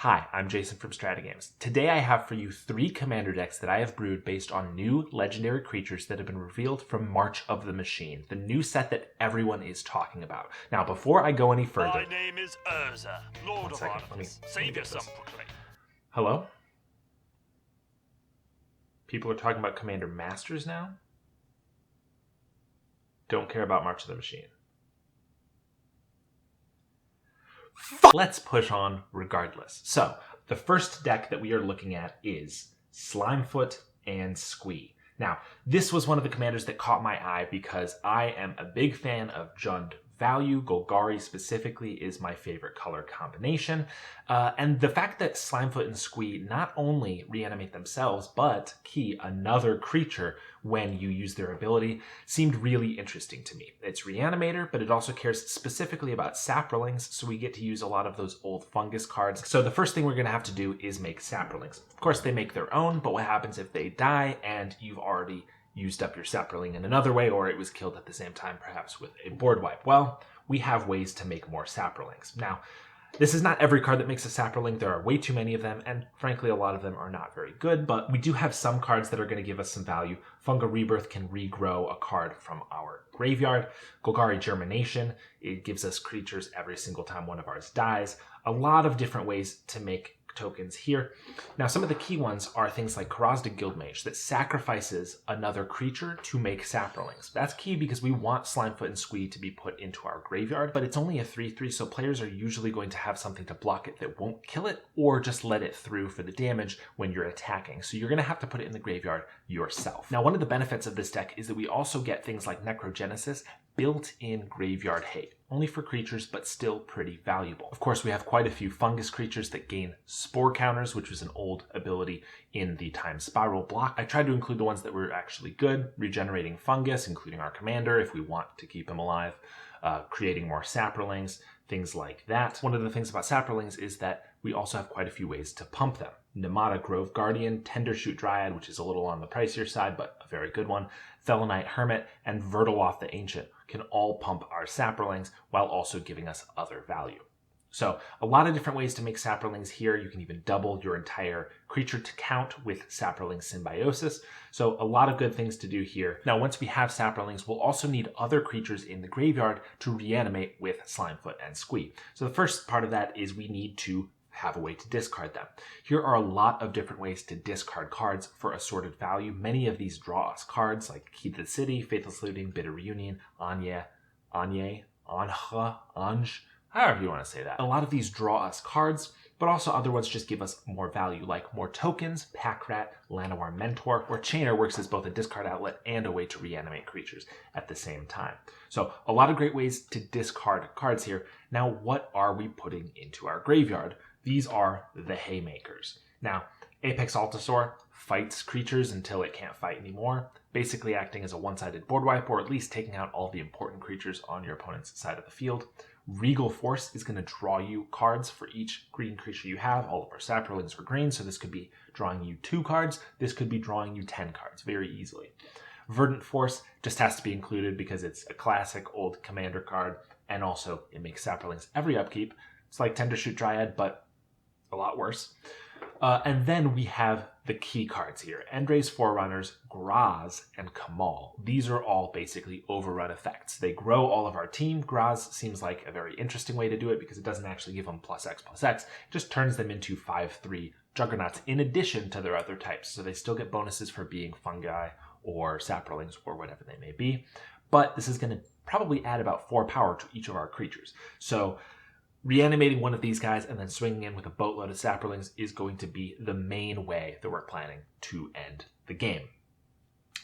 Hi, I'm Jason from StrataGames. Today I have for you 3 commander decks that I have brewed based on new legendary creatures that have been revealed from March of the Machine, the new set that everyone is talking about. Now, before I go any further... My name is Urza, Lord of Artifice. Save your son, proclaim. Hello? People are talking about Commander Masters now? Don't care about March of the Machine. Let's push on regardless. So, the first deck that we are looking at is Slimefoot and Squee. Now, this was one of the commanders that caught my eye because I am a big fan of Jund value. Golgari specifically is my favorite color combination. And the fact that Slimefoot and Squee not only reanimate themselves, but key another creature when you use their ability seemed really interesting to me. It's Reanimator, but it also cares specifically about Saprolings, so we get to use a lot of those old fungus cards. So the first thing we're going to have to do is make Saprolings. Of course, they make their own, but what happens if they die and you've already used up your Saproling in another way, or it was killed at the same time, perhaps with a board wipe? Well, we have ways to make more Saprolings. Now, this is not every card that makes a Saproling. There are way too many of them, and frankly, a lot of them are not very good, but we do have some cards that are going to give us some value. Fungal Rebirth can regrow a card from our graveyard. Golgari Germination, it gives us creatures every single time one of ours dies. A lot of different ways to make tokens here. Now, some of the key ones are things like Karazda Guildmage that sacrifices another creature to make Saprolings. That's key because we want Slimefoot and Squee to be put into our graveyard, but it's only a 3/3, so players are usually going to have something to block it that won't kill it or just let it through for the damage when you're attacking. So you're going to have to put it in the graveyard yourself. Now, one of the benefits of this deck is that we also get things like Necrogenesis built-in graveyard hate. Only for creatures, but still pretty valuable. Of course, we have quite a few fungus creatures that gain spore counters, which was an old ability in the Time Spiral block. I tried to include the ones that were actually good, regenerating fungus, including our commander if we want to keep him alive, creating more Saprolings, things like that. One of the things about Saprolings is that we also have quite a few ways to pump them. Nemata Grove Guardian, Tendershoot Dryad, which is a little on the pricier side, but a very good one, Thelonite Hermit, and Vertaloth the Ancient can all pump our Saprolings while also giving us other value. So a lot of different ways to make Saprolings here. You can even double your entire creature to count with Saproling Symbiosis. So a lot of good things to do here. Now, once we have Saprolings, we'll also need other creatures in the graveyard to reanimate with Slimefoot and Squee. So the first part of that is we need to have a way to discard them. Here are a lot of different ways to discard cards for assorted value. Many of these draw us cards like Key to the City, Faithless Looting, Bitter Reunion, Anye, Ange, however you want to say that. A lot of these draw us cards, but also other ones just give us more value, like more tokens, Packrat, Llanowar Mentor, or Chainer works as both a discard outlet and a way to reanimate creatures at the same time. So a lot of great ways to discard cards here. Now, what are we putting into our graveyard? These are the Haymakers. Now, Apex Altasaur fights creatures until it can't fight anymore, basically acting as a one-sided board wipe, or at least taking out all the important creatures on your opponent's side of the field. Regal Force is going to draw you cards for each green creature you have. All of our Saprolings are green, so this could be drawing you 2 cards. This could be drawing you 10 cards very easily. Verdant Force just has to be included because it's a classic old commander card, and also it makes Saprolings every upkeep. It's like Tendershoot Dryad, but a lot worse. And then we have the key cards here. Endre's Forerunners, Graz, and Kamal. These are all basically overrun effects. They grow all of our team. Graz seems like a very interesting way to do it because it doesn't actually give them +X+X. It just turns them into 5/3 Juggernauts in addition to their other types. So they still get bonuses for being fungi or Saprolings or whatever they may be. But this is going to probably add about 4 power to each of our creatures. So reanimating one of these guys and then swinging in with a boatload of Saprolings is going to be the main way that we're planning to end the game.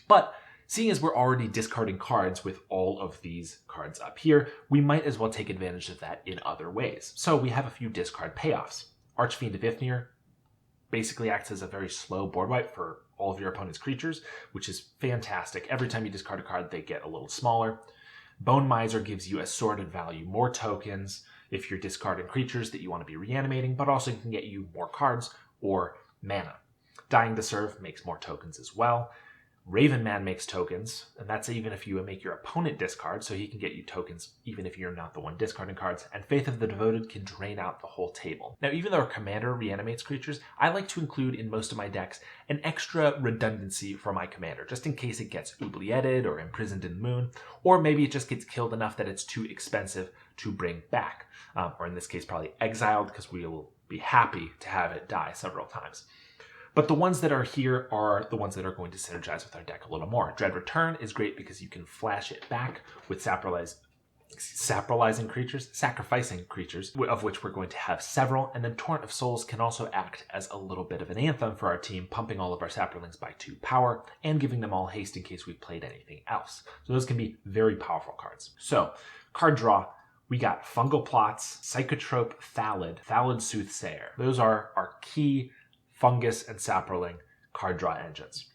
But seeing as we're already discarding cards with all of these cards up here, we might as well take advantage of that in other ways. So we have a few discard payoffs. Archfiend of Ifnir basically acts as a very slow board wipe for all of your opponent's creatures, which is fantastic. Every time you discard a card, they get a little smaller. Bone Miser gives you assorted value, more tokens if you're discarding creatures that you want to be reanimating, but also can get you more cards or mana. Dying to Serve makes more tokens as well. Raven Man makes tokens, and that's even if you make your opponent discard, so he can get you tokens even if you're not the one discarding cards. And Faith of the Devoted can drain out the whole table. Now, even though our commander reanimates creatures, I like to include in most of my decks an extra redundancy for my commander, just in case it gets oublieted or imprisoned in the moon, or maybe it just gets killed enough that it's too expensive to bring back, or in this case probably exiled, because we will be happy to have it die several times. But the ones that are here are the ones that are going to synergize with our deck a little more. Dread Return is great because you can flash it back with sacrificing creatures, of which we're going to have several. And then Torrent of Souls can also act as a little bit of an anthem for our team, pumping all of our saplings by 2 power and giving them all haste in case we've played anything else. So those can be very powerful cards. So, card draw. We got Fungal Plots, Psychotrope, Thallid Soothsayer. Those are our key fungus and sapling card draw engines.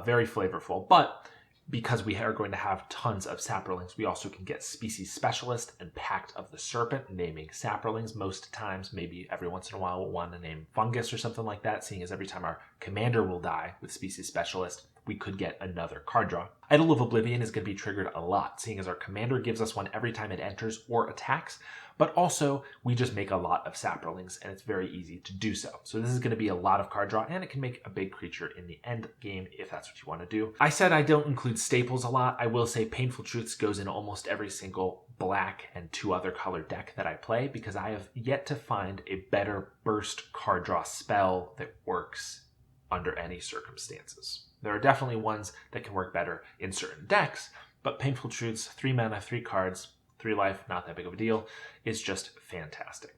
Very flavorful, but because we are going to have tons of saplings, we also can get Species Specialist and Pact of the Serpent, naming saplings most times. Maybe every once in a while we'll want to name fungus or something like that, seeing as every time our commander will die with Species Specialist, we could get another card draw. Idol of Oblivion is going to be triggered a lot, seeing as our commander gives us one every time it enters or attacks, but also we just make a lot of saplings, and it's very easy to do so. So this is going to be a lot of card draw, and it can make a big creature in the end game if that's what you want to do. I said I don't include staples a lot. I will say Painful Truths goes in almost every single black and 2 other color deck that I play, because I have yet to find a better burst card draw spell that works under any circumstances. There are definitely ones that can work better in certain decks, but Painful Truths, 3 mana, 3 cards, 3 life, not that big of a deal, is just fantastic.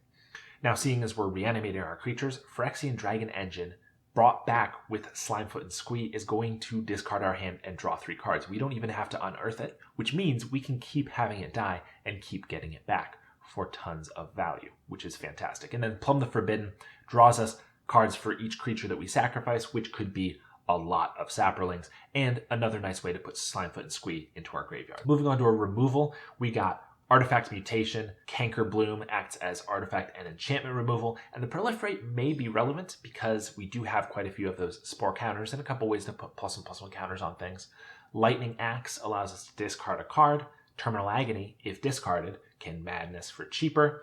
Now, seeing as we're reanimating our creatures, Phyrexian Dragon Engine, brought back with Slimefoot and Squee, is going to discard our hand and draw 3 cards. We don't even have to unearth it, which means we can keep having it die and keep getting it back for tons of value, which is fantastic. And then Plumb the Forbidden draws us cards for each creature that we sacrifice, which could be a lot of saplings, and another nice way to put Slimefoot and Squee into our graveyard. Moving on to our removal, we got Artifact Mutation. Canker Bloom acts as artifact and enchantment removal, and the Proliferate may be relevant because we do have quite a few of those spore counters and a couple ways to put plus and plus 1 counters on things. Lightning Axe allows us to discard a card. Terminal Agony, if discarded, can madness for cheaper.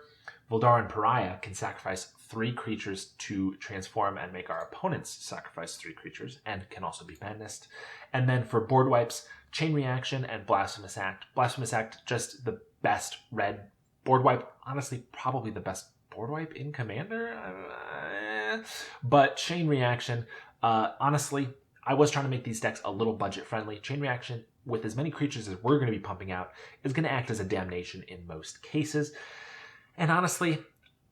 Voldaren Pariah can sacrifice 3 creatures to transform and make our opponents sacrifice 3 creatures, and can also be madnessed. And then for board wipes, Chain Reaction and Blasphemous Act. Blasphemous Act, just the best red board wipe. Honestly, probably the best board wipe in Commander. But Chain Reaction, honestly, I was trying to make these decks a little budget friendly. Chain Reaction, with as many creatures as we're going to be pumping out, is going to act as a damnation in most cases. And honestly,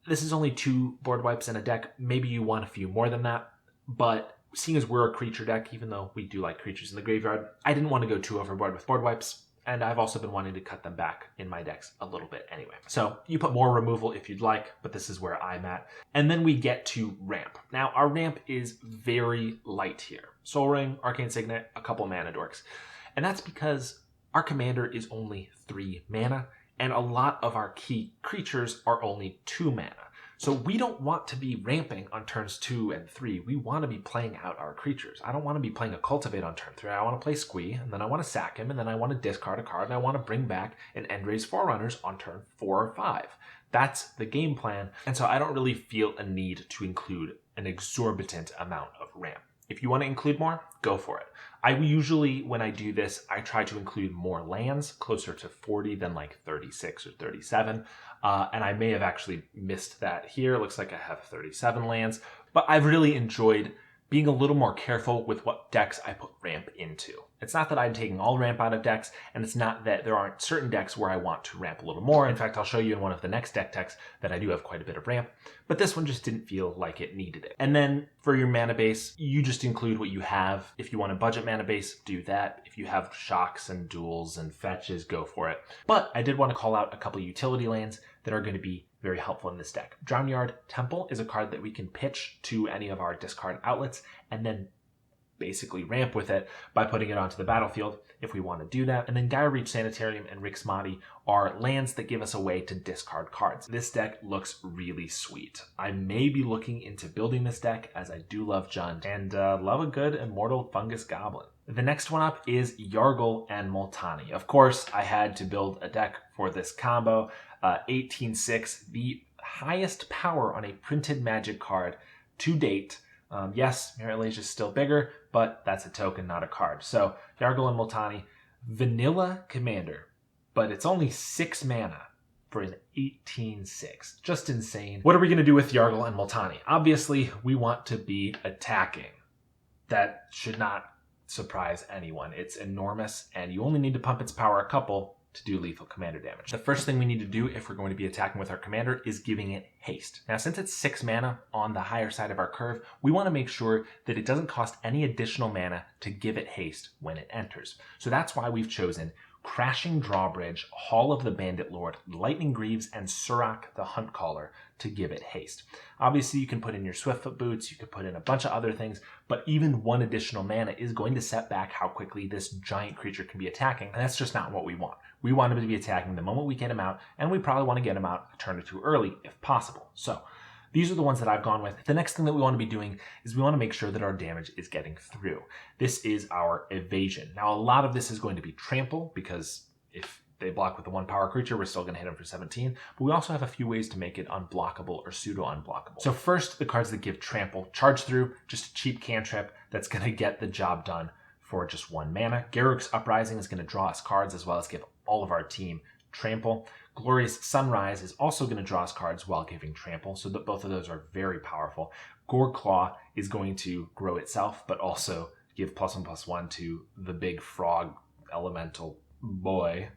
this is only 2 board wipes in a deck. Maybe you want a few more than that, but seeing as we're a creature deck, even though we do like creatures in the graveyard, I didn't want to go too overboard with board wipes, and I've also been wanting to cut them back in my decks a little bit anyway. So you put more removal if you'd like, but this is where I'm at. And then we get to ramp. Now, our ramp is very light here. Soul Ring, Arcane Signet, a couple mana dorks. And that's because our commander is only 3 mana, and a lot of our key creatures are only 2 mana. So we don't want to be ramping on turns 2 and 3. We want to be playing out our creatures. I don't want to be playing a Cultivate on turn 3. I want to play Squee, and then I want to sack him, and then I want to discard a card, and I want to bring back an Endraze Forerunners on turn 4 or 5. That's the game plan, and so I don't really feel a need to include an exorbitant amount of ramp. If you want to include more, go for it. I usually, when I do this, I try to include more lands, closer to 40 than like 36 or 37. And I may have actually missed that here. It looks like I have 37 lands. But I've really enjoyed being a little more careful with what decks I put ramp into. It's not that I'm taking all ramp out of decks, and it's not that there aren't certain decks where I want to ramp a little more. In fact, I'll show you in one of the next deck techs that I do have quite a bit of ramp, but this one just didn't feel like it needed it. And then for your mana base, you just include what you have. If you want a budget mana base, do that. If you have shocks and duels and fetches, go for it. But I did want to call out a couple utility lands that are going to be very helpful in this deck. Drownyard Temple is a card that we can pitch to any of our discard outlets and then basically ramp with it by putting it onto the battlefield if we want to do that. And then Gaia Reach Sanitarium and Rixmati are lands that give us a way to discard cards. This deck looks really sweet. I may be looking into building this deck as I do love Jund and love a good Immortal Fungus Goblin. The next one up is Yargle and Multani. Of course, I had to build a deck for this combo. 18-6, the highest power on a printed Magic card to date. Yes, Mirror Age is still bigger, but that's a token, not a card. So Yargle and Multani, vanilla commander, but it's only 6 mana for an 18-6. Just insane. What are we going to do with Yargle and Multani? Obviously, we want to be attacking. That should not surprise anyone. It's enormous, and you only need to pump its power a couple to do lethal commander damage. The first thing we need to do if we're going to be attacking with our commander is giving it haste. Now, since it's 6 mana on the higher side of our curve, we want to make sure that it doesn't cost any additional mana to give it haste when it enters. So that's why we've chosen Crashing Drawbridge, Hall of the Bandit Lord, Lightning Greaves, and Surak the Huntcaller to give it haste. Obviously, you can put in your Swiftfoot Boots, you could put in a bunch of other things, but even one additional mana is going to set back how quickly this giant creature can be attacking, and that's just not what we want. We want him to be attacking the moment we get him out, and we probably want to get him out a turn or two early if possible. So these are the ones that I've gone with. The next thing that we want to be doing is we want to make sure that our damage is getting through. This is our evasion. Now, a lot of this is going to be trample, because if they block with the 1 power creature, we're still going to hit them for 17. But we also have a few ways to make it unblockable or pseudo-unblockable. So first, the cards that give trample. Charge Through, just a cheap cantrip that's going to get the job done for just 1 mana. Garruk's Uprising is going to draw us cards as well as give all of our team trample. Glorious Sunrise is also going to draw us cards while giving trample, so that both of those are very powerful. Goreclaw is going to grow itself, but also give +1/+1 to the big frog elemental boy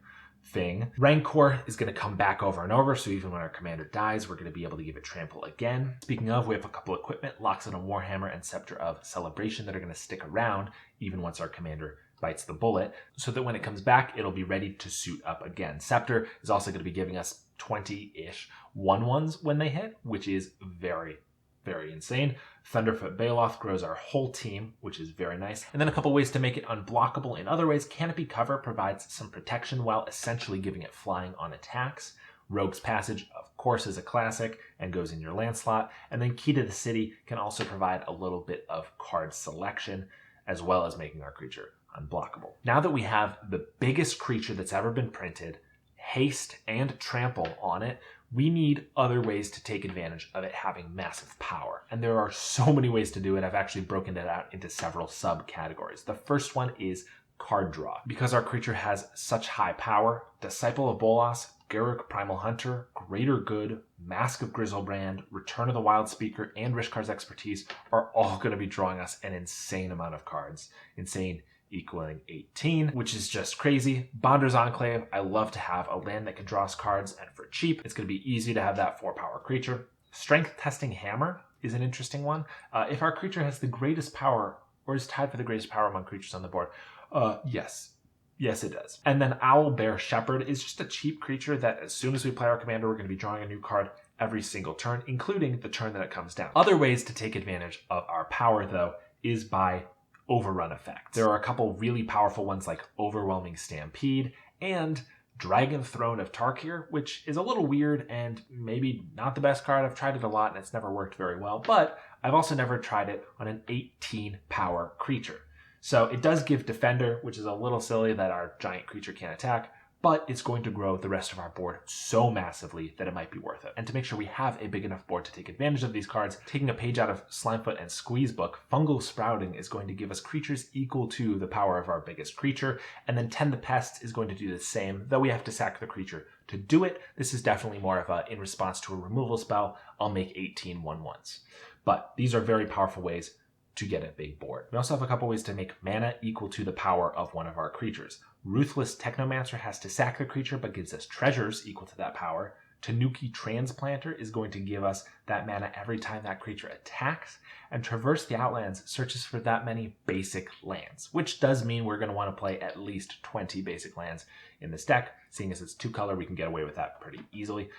thing. Rancor is going to come back over and over, so even when our commander dies, we're going to be able to give it trample again. Speaking of, we have a couple equipment, Loxodon Warhammer and Scepter of Celebration, that are going to stick around even once our commander bites the bullet, so that when it comes back, it'll be ready to suit up again. Scepter is also going to be giving us 20-ish 1/1s when they hit, which is very, very insane. Thunderfoot Baloth grows our whole team, which is very nice. And then a couple ways to make it unblockable in other ways. Canopy Cover provides some protection while essentially giving it flying on attacks. Rogue's Passage, of course, is a classic and goes in your land slot. And then Key to the City can also provide a little bit of card selection, as well as making our creature unblockable. Now that we have the biggest creature that's ever been printed, haste and trample on it, we need other ways to take advantage of it having massive power. And there are so many ways to do it. I've actually broken it out into several subcategories. The first one is card draw. Because our creature has such high power, Disciple of Bolas, Garruk Primal Hunter, Greater Good, Mask of Grizzlebrand, Return of the Wild Speaker, and Rishkar's Expertise are all going to be drawing us an insane amount of cards. Insane equaling 18, which is just crazy. Bonder's Enclave, I love to have a land that can draw us cards, and for cheap, it's going to be easy to have that 4-power creature. Strength Testing Hammer is an interesting one. If our creature has the greatest power, or is tied for the greatest power among creatures on the board, yes, it does. And then Owl Bear Shepherd is just a cheap creature that as soon as we play our commander, we're going to be drawing a new card every single turn, including the turn that it comes down. Other ways to take advantage of our power, though, is by overrun effects. There are a couple really powerful ones like Overwhelming Stampede and Dragon Throne of Tarkir, which is a little weird and maybe not the best card. I've tried it a lot and it's never worked very well, but I've also never tried it on an 18-power creature. So it does give Defender, which is a little silly that our giant creature can't attack, but it's going to grow the rest of our board so massively that it might be worth it. And to make sure we have a big enough board to take advantage of these cards, taking a page out of Slimefoot and Squee's book, Fungal Sprouting is going to give us creatures equal to the power of our biggest creature, and then Tend the Pests is going to do the same, though we have to sack the creature to do it. This is definitely more of a, in response to a removal spell, I'll make 18 1/1s. But these are very powerful ways to get a big board. We also have a couple ways to make mana equal to the power of one of our creatures. Ruthless Technomancer has to sack the creature but gives us treasures equal to that power. Tanuki Transplanter is going to give us that mana every time that creature attacks. And Traverse the Outlands searches for that many basic lands, which does mean we're going to want to play at least 20 basic lands in this deck. Seeing as it's 2-color, we can get away with that pretty easily.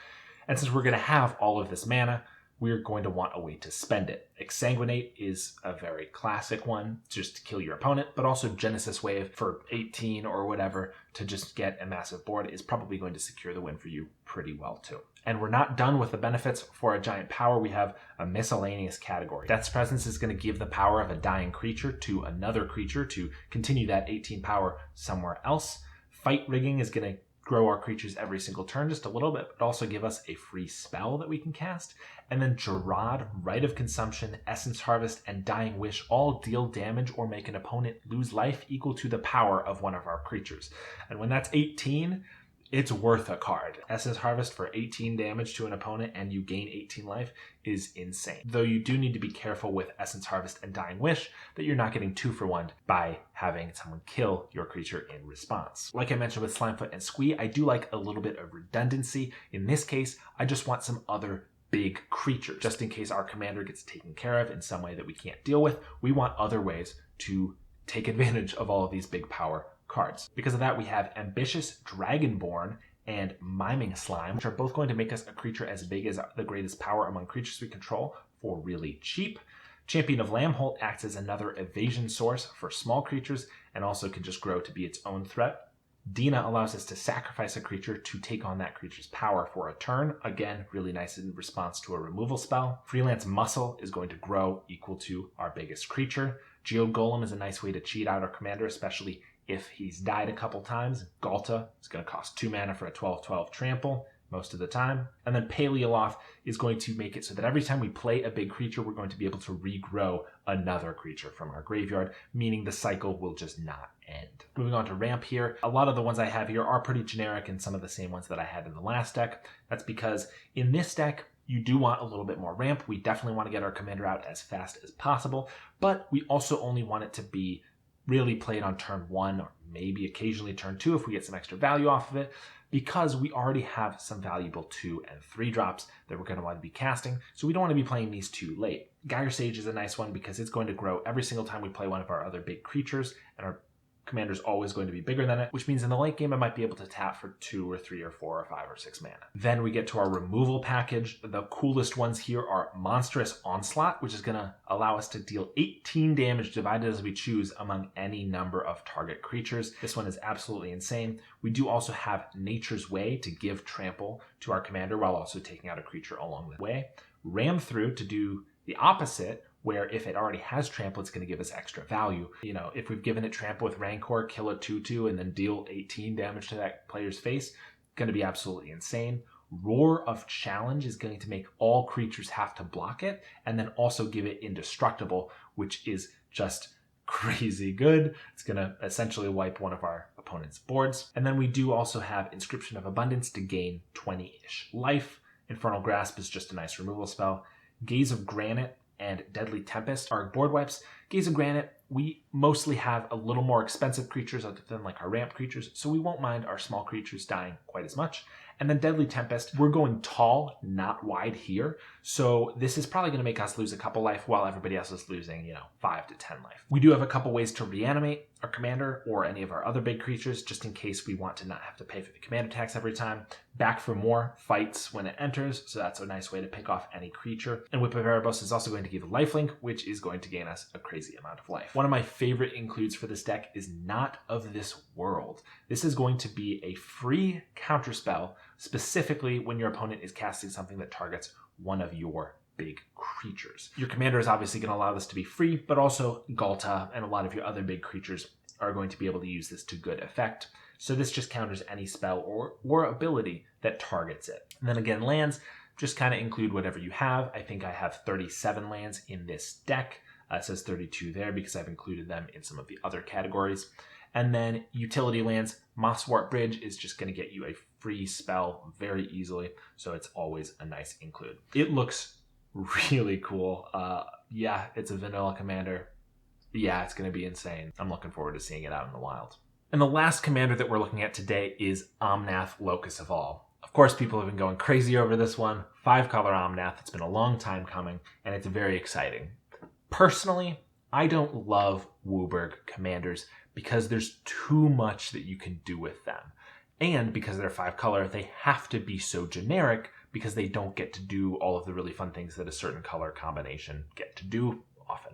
And since we're going to have all of this mana, we're going to want a way to spend it. Exsanguinate is a very classic one, just to kill your opponent, but also Genesis Wave for 18 or whatever to just get a massive board is probably going to secure the win for you pretty well too. And we're not done with the benefits for a giant power. We have a miscellaneous category. Death's Presence is going to give the power of a dying creature to another creature to continue that 18 power somewhere else. Fight Rigging is going to grow our creatures every single turn just a little bit, but also give us a free spell that we can cast. And then Gerard, Rite of Consumption, Essence Harvest, and Dying Wish all deal damage or make an opponent lose life equal to the power of one of our creatures. And when that's 18, it's worth a card. Essence Harvest for 18 damage to an opponent and you gain 18 life is insane. Though you do need to be careful with Essence Harvest and Dying Wish that you're not getting 2-for-1 by having someone kill your creature in response. Like I mentioned with Slimefoot and Squee, I do like a little bit of redundancy. In this case, I just want some other big creature. Just in case our commander gets taken care of in some way that we can't deal with, we want other ways to take advantage of all of these big power cards. Because of that, we have Ambitious Dragonborn and Miming Slime, which are both going to make us a creature as big as the greatest power among creatures we control for really cheap. Champion of Lambholt acts as another evasion source for small creatures and also can just grow to be its own threat. Dina allows us to sacrifice a creature to take on that creature's power for a turn. Again, really nice in response to a removal spell. Freelance Muscle is going to grow equal to our biggest creature. Geode Golem is a nice way to cheat out our commander, especially if he's died a couple times. Galta is going to cost 2 mana for a 12/12 trample most of the time. And then Paleoloth is going to make it so that every time we play a big creature, we're going to be able to regrow another creature from our graveyard, meaning the cycle will just not end. Moving on to ramp here. A lot of the ones I have here are pretty generic and some of the same ones that I had in the last deck. That's because in this deck, you do want a little bit more ramp. We definitely want to get our commander out as fast as possible, but we also only want it to be really played on turn 1 or maybe occasionally turn 2 if we get some extra value off of it, because we already have some valuable 2 and 3 drops that we're going to want to be casting, so we don't want to be playing these too late. Gyre Sage is a nice one because it's going to grow every single time we play one of our other big creatures, and our commander's always going to be bigger than it, which means in the late game I might be able to tap for 2 or 3 or 4 or 5 or 6 mana. Then we get to our removal package. The coolest ones here are Monstrous Onslaught, which is going to allow us to deal 18 damage divided as we choose among any number of target creatures. This one is absolutely insane. We do also have Nature's Way to give trample to our commander while also taking out a creature along the way. Ram Through to do the opposite, where if it already has trample, it's going to give us extra value. You know, if we've given it trample with Rancor, kill a 2/2, and then deal 18 damage to that player's face, going to be absolutely insane. Roar of Challenge is going to make all creatures have to block it, and then also give it indestructible, which is just crazy good. It's going to essentially wipe one of our opponent's boards. And then we do also have Inscription of Abundance to gain 20-ish life. Infernal Grasp is just a nice removal spell. Gaze of Granite and Deadly Tempest are board wipes. Gaze of Granite, we mostly have a little more expensive creatures other than like our ramp creatures, so we won't mind our small creatures dying quite as much. And then Deadly Tempest, we're going tall, not wide here, so this is probably going to make us lose a couple life while everybody else is losing, 5 to 10 life. We do have a couple ways to reanimate our commander or any of our other big creatures, just in case we want to not have to pay for the command attacks every time. Back for More fights when it enters, so that's a nice way to pick off any creature. And Whip of Erebos is also going to give lifelink, which is going to gain us a crazy amount of life. One of my favorite includes for this deck is Not of This World. This is going to be a free counterspell, specifically when your opponent is casting something that targets one of your big creatures. Your commander is obviously going to allow this to be free, but also Galta and a lot of your other big creatures are going to be able to use this to good effect. So this just counters any spell or ability that targets it. And then again, lands, just kind of include whatever you have. I think I have 37 lands in this deck. It says 32 there because I've included them in some of the other categories. And then utility lands, Mosswart Bridge is just going to get you a free spell very easily, so it's always a nice include. It looks really cool. Yeah, it's a vanilla commander. Yeah, it's going to be insane. I'm looking forward to seeing it out in the wild. And the last commander that we're looking at today is Omnath, Locus of All. Of course, people have been going crazy over this one. 5-color Omnath. It's been a long time coming, and it's very exciting. Personally, I don't love WUBRG commanders because there's too much that you can do with them. And because they're 5-color, they have to be so generic because they don't get to do all of the really fun things that a certain color combination get to do often.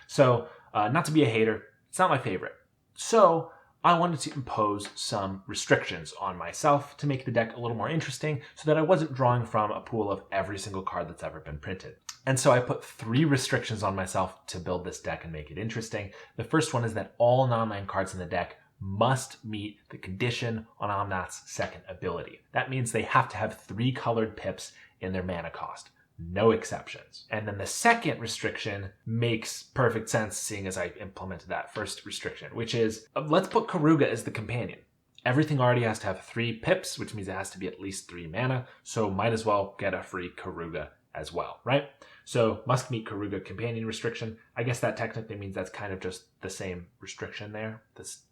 So, not to be a hater, it's not my favorite. So, I wanted to impose some restrictions on myself to make the deck a little more interesting so that I wasn't drawing from a pool of every single card that's ever been printed. And so I put 3 restrictions on myself to build this deck and make it interesting. The first one is that all non-land cards in the deck must meet the condition on Omnath's second ability. That means they have to have 3 colored pips in their mana cost. No exceptions. And then the second restriction makes perfect sense seeing as I implemented that first restriction, which is let's put Karuga as the companion. Everything already has to have 3 pips, which means it has to be at least 3 mana, so might as well get a free Karuga as well, right? So must meet Karuga companion restriction. I guess that technically means that's kind of just the same restriction there.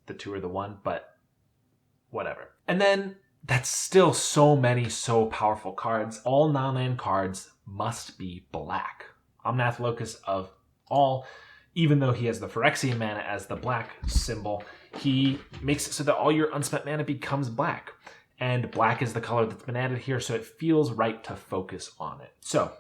The 2 are the 1, but whatever. And then that's still so many so powerful cards. All non-land cards must be black. Omnath Locus of All, even though he has the Phyrexian mana as the black symbol, he makes it so that all your unspent mana becomes black. And black is the color that's been added here, so it feels right to focus on it. So,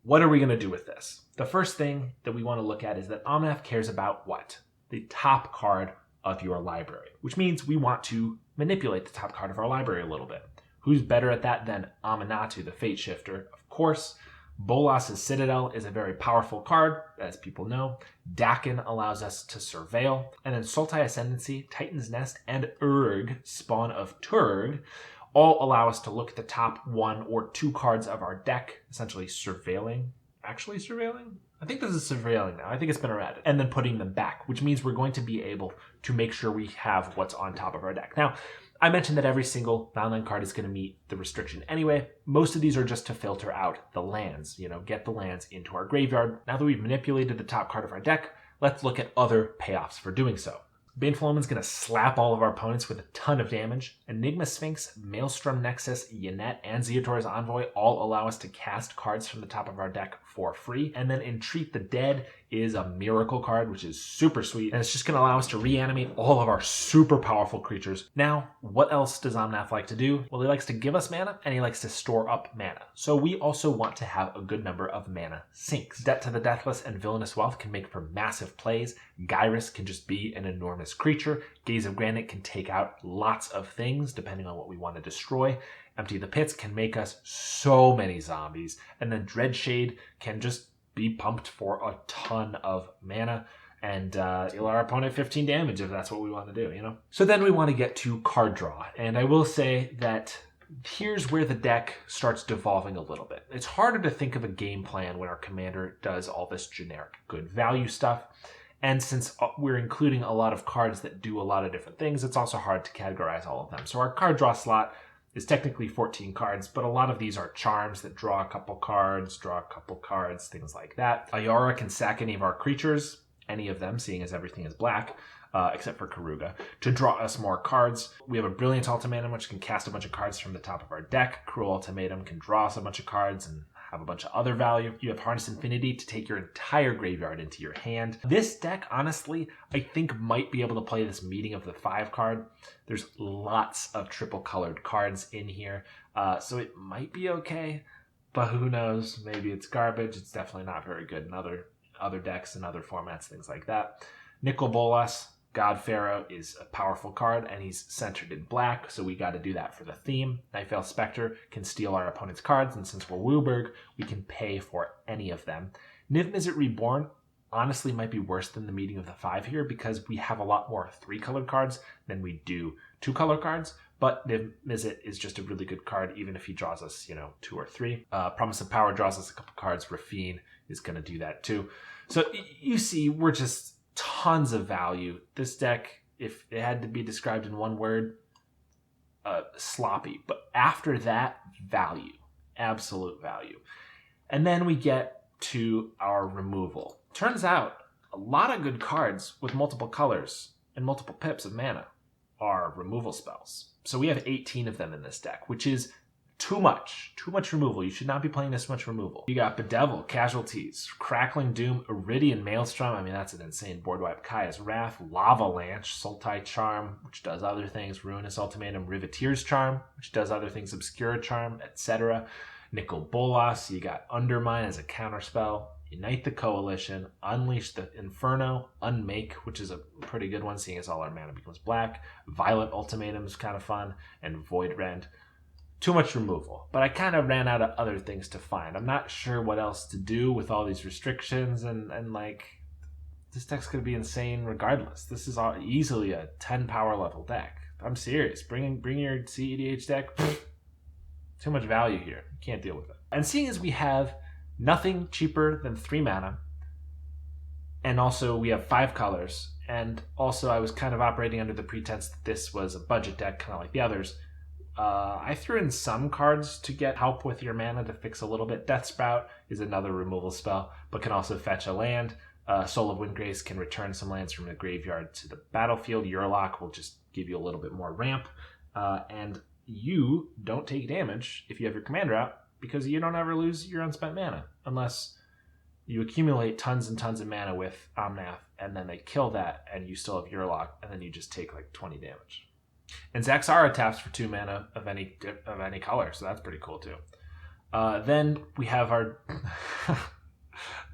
what are we going to do with this? The first thing that we want to look at is that Omnath cares about what? The top card of your library, which means we want to manipulate the top card of our library a little bit. Who's better at that than Aminatou, the Fate Shifter? Of course. Bolas's Citadel is a very powerful card, as people know. Dakin allows us to surveil. And then Sultai Ascendancy, Titan's Nest, and Urg, Spawn of Turg, all allow us to look at the top 1 or 2 cards of our deck, essentially surveilling. Actually surveilling? I think this is surveilling now. I think it's been errated. And then putting them back, which means we're going to be able to make sure we have what's on top of our deck. Now, I mentioned that every single non-land card is going to meet the restriction anyway. Most of these are just to filter out the lands, get the lands into our graveyard. Now that we've manipulated the top card of our deck, let's look at other payoffs for doing so. Baneful Omen's going to slap all of our opponents with a ton of damage. Enigma Sphinx, Maelstrom Nexus, Yannette, and Zeotor's Envoy all allow us to cast cards from the top of our deck for free. And then Entreat the Dead is a miracle card, which is super sweet. And it's just going to allow us to reanimate all of our super powerful creatures. Now, what else does Omnath like to do? Well, he likes to give us mana, and he likes to store up mana. So we also want to have a good number of mana sinks. Debt to the Deathless and Villainous Wealth can make for massive plays. Gyrus can just be an enormous creature. Gaze of Granite can take out lots of things, depending on what we want to destroy. Empty the Pits can make us so many zombies. And then Dreadshade can just be pumped for a ton of mana and deal our opponent 15 damage if that's what we want to do, So then we want to get to card draw. And I will say that here's where the deck starts devolving a little bit. It's harder to think of a game plan when our commander does all this generic good value stuff. And since we're including a lot of cards that do a lot of different things, it's also hard to categorize all of them. So our card draw slot is technically 14 cards, but a lot of these are charms that draw a couple cards, things like that. Ayara can sack any of our creatures, any of them, seeing as everything is black, except for Karuga, to draw us more cards. We have a Brilliant Ultimatum, which can cast a bunch of cards from the top of our deck. Cruel Ultimatum can draw us a bunch of cards and have a bunch of other value. You have Harness Infinity to take your entire graveyard into your hand. This deck, honestly, I think might be able to play this Meeting of the 5 card. There's lots of triple colored cards in here, so it might be okay, but who knows? Maybe it's garbage. It's definitely not very good in other decks and other formats, things like that. Nicol Bolas, God Pharaoh, is a powerful card, and he's centered in black, so we got to do that for the theme. Nightveil Spectre can steal our opponent's cards, and since we're Wooburg, we can pay for any of them. Niv Mizzet Reborn honestly might be worse than the Meeting of the 5 here, because we have a lot more 3-colored cards than we do 2-color cards, but Niv Mizzet is just a really good card, even if he draws us, 2 or 3. Promise of Power draws us a couple cards. Rafine is going to do that too. So you see, we're just tons of value. This deck, if it had to be described in one word, sloppy. But after that, value. Absolute value. And then we get to our removal. Turns out, a lot of good cards with multiple colors and multiple pips of mana are removal spells. So we have 18 of them in this deck, which is too much removal. You should not be playing this much removal. You got Bedevil, Casualties, Crackling Doom, Iridian Maelstrom. I mean, that's an insane board wipe. Kaya's Wrath, Lavalanche, Sultai Charm, which does other things, Ruinous Ultimatum, Riveteer's Charm, which does other things, Obscura Charm, etc. Nicol Bolas, you got Undermine as a counterspell. Unite the Coalition, Unleash the Inferno, Unmake, which is a pretty good one, seeing as all our mana becomes black. Violent Ultimatum is kind of fun, and Void Rend. Too much removal, but I kind of ran out of other things to find. I'm not sure what else to do with all these restrictions, and like, this deck's going to be insane regardless. This is easily a 10 power level deck. I'm serious. Bring your CEDH deck. Too much value here. Can't deal with it. And seeing as we have nothing cheaper than 3 mana, and also we have 5 colors, and also I was kind of operating under the pretense that this was a budget deck, kind of like the others, I threw in some cards to get help with your mana to fix a little bit. Death Sprout is another removal spell, but can also fetch a land. Soul of Windgrace can return some lands from the graveyard to the battlefield. Yurlok will just give you a little bit more ramp. And you don't take damage if you have your commander out, because you don't ever lose your unspent mana, unless you accumulate tons and tons of mana with Omnath, and then they kill that, and you still have Yurlok, and then you just take like 20 damage. And Zaxara taps for 2 mana of any color, so that's pretty cool too. Then we have our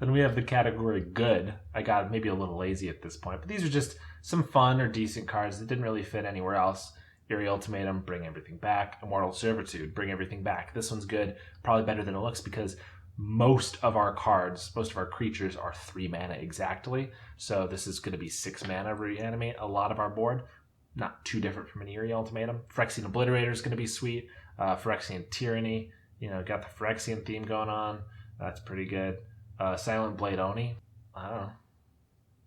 then we have the category good. I got maybe a little lazy at this point, but these are just some fun or decent cards that didn't really fit anywhere else. Eerie Ultimatum, bring everything back. Immortal Servitude, bring everything back. This one's good, probably better than it looks, because most of our cards, most of our creatures are 3 mana exactly. So this is going to be 6 mana reanimate a lot of our board. Not too different from an Eerie Ultimatum. Phyrexian Obliterator is going to be sweet. Phyrexian Tyranny, got the Phyrexian theme going on. That's pretty good. Silent Blade Oni, I don't know.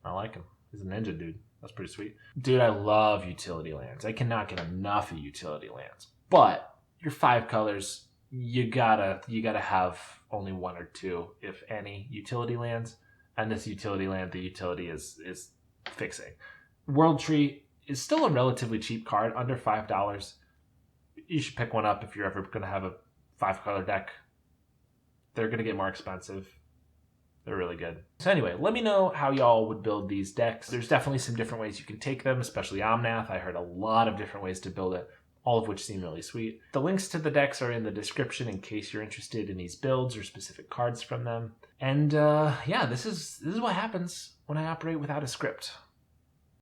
I like him. He's a ninja dude. That's pretty sweet. Dude, I love utility lands. I cannot get enough of utility lands. But your 5 colors, you gotta have only 1 or 2, if any, utility lands. And this utility land, the utility is fixing. World Tree is still a relatively cheap card, under $5. You should pick one up if you're ever going to have a 5-color deck. They're going to get more expensive. They're really good. So anyway, let me know how y'all would build these decks. There's definitely some different ways you can take them, especially Omnath. I heard a lot of different ways to build it, all of which seem really sweet. The links to the decks are in the description in case you're interested in these builds or specific cards from them. And yeah, this is what happens when I operate without a script.